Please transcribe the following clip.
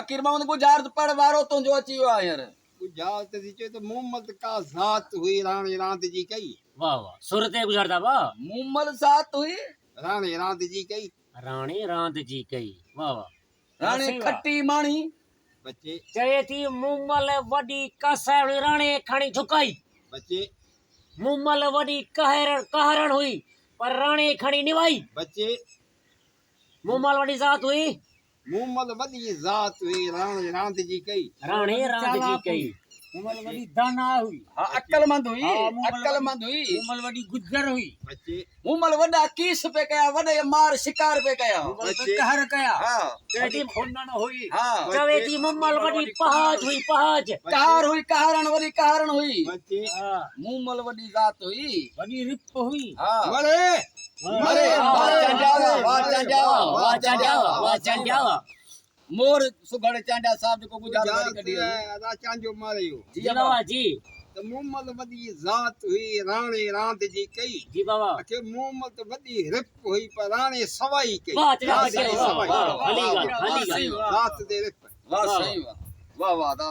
फकीर मोहम्मद गुजार पढ़ वारो तुंहिंजो अची वियो आहे हींअर। गुजारत जी चए तो मोहम्मद का ज़ात हुई राणी रांदि जी कई। वाह वाह सुर ते गुज़रदा वाह। मुमल ज़ात हुई राणी रांदि जी कई। राणी रांदि जी कई वाह वाह। राणी सही वाह। खट्टी माणी बच्चे चए थी मुमल वॾी कसाइणी राणी खणी झुकाई। बच्चे मुमल वॾी कहरण हुई पर राणी खणी निभाई। बच्चे मुमल वॾी ज़ात हुई मोहम्मद वॾी ज़ात हुई राणी रांदि जी कई। राणी रांदि जी कई। मुमल वॾी दाना हुई। हाँ अक्लमंद हुई हाँ, मुमल अक्लमंद हुई। मुमल वॾी गुजर हुई। बच्चे मुमल वॾा कीस पे कया वॾे मार शिकार पे कया। मुमल बच्चे। पे कहर कया। हाँ चए थी खोनन हुई। हाँ चवे थी मुमल वॾी पहाज हुई पहाज। कहार हुई कहारण वॾी कहारण हुई। बच्चे हाँ मुमल वॾी ज़ात हुई। वॾी रिप हुई। हाँ मरे मरे वाह चांजावा वाह चांजावा वाह चांजावा वाह चांजावा। मोर सुगड़ चांजा साहब जेको गुजार वारी गुजारत कढी हुई। अदा चांजो मारियो। जी जी बाबा बाबा जी त मोहम्मद वॾी ज़ात हुई राणी रांदि जी कई। जी बाबा। आखिर मोहम्मद वॾी रिप हुई पर राणी सवाई कई। वाह चाचा ज़ात बच्चे जी वाह सवाई। वाह हली ॻाल्हि हली सही ॻाल्हि। वाह ज़ात दे रिप। वाह सही वाह वाह वाह दा